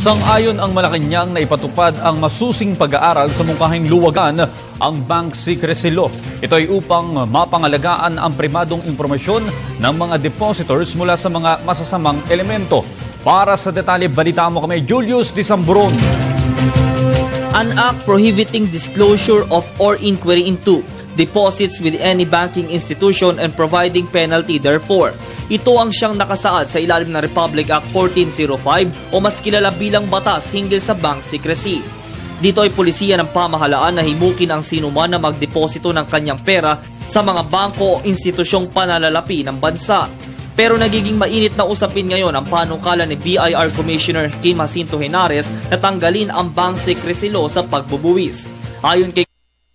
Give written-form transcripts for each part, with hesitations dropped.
Sang-ayon ang Malacanang na ipatupad ang masusing pag-aaral sa mungkahing luwagan ang Bank Secrecy Law. Ito ay upang mapangalagaan ang primadong impormasyon ng mga depositors mula sa mga masasamang elemento. Para sa detalye, balita mo kami Julius Disamburon. An act prohibiting disclosure of or inquiry into deposits with any banking institution and providing penalty therefore. Ito ang siyang nakasaad sa ilalim ng Republic Act 1405 o mas kilala bilang batas hinggil sa bank secrecy. Dito ay pulisiya ng pamahalaan na himukin ang sinuman na magdeposito ng kanyang pera sa mga bangko o institusyong panalalapi ng bansa. Pero nagiging mainit na usapin ngayon ang panukala ni BIR Commissioner Kim Jacinto Henares na tanggalin ang bank secrecy law sa pagbubuwis. Ayon kay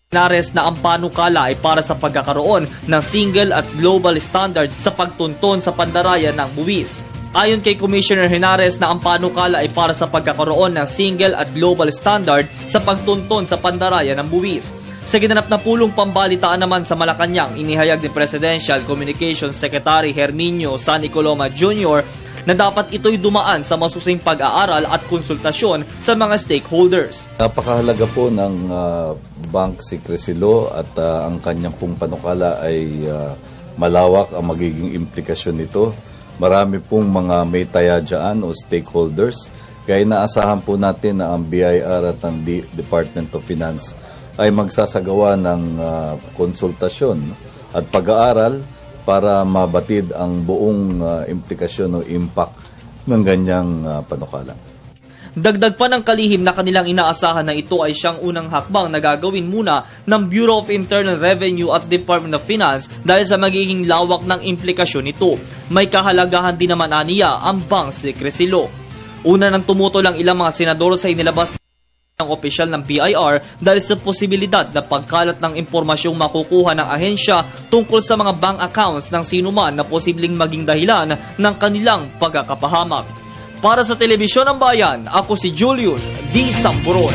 Henares na ang panukala ay para sa pagkakaroon ng single at global standards sa pagtunton sa pandarayan ng buwis. Ayon kay Commissioner Henares na ang panukala ay para sa pagkakaroon ng single at global standard sa pagtunton sa pandarayan ng buwis. Sa ginanap na pulong pambalitaan naman sa Malacanang, inihayag ni Presidential Communications Secretary Herminio San Nicoloma Jr. na dapat ito'y dumaan sa masusing pag-aaral at konsultasyon sa mga stakeholders. Napakahalaga po ng Bank Secrecy Law at ang kanyang pong panukala ay malawak ang magiging implikasyon nito. Marami pong mga may taya dyan o stakeholders. Kaya inaasahan po natin na ang BIR at ang Department of Finance ay magsasagawa ng konsultasyon at pag-aaral para mabatid ang buong implikasyon o impact ng ganyang panukala. Dagdag pa ng kalihim na kanilang inaasahan na ito ay siyang unang hakbang na gagawin muna ng Bureau of Internal Revenue at Department of Finance dahil sa magiging lawak ng implikasyon nito. May kahalagahan din naman aniya ang Bank Secrecy Law. Una nang tumutol ang ilang mga senador sa inilabas ng opisyal ng BIR dahil sa posibilidad na pagkalat ng impormasyong makukuha ng ahensya tungkol sa mga bank accounts ng sinuman na posibleng maging dahilan ng kanilang pagkakapahamak. Para sa Telebisyon ng Bayan, ako si Julius Disamburon.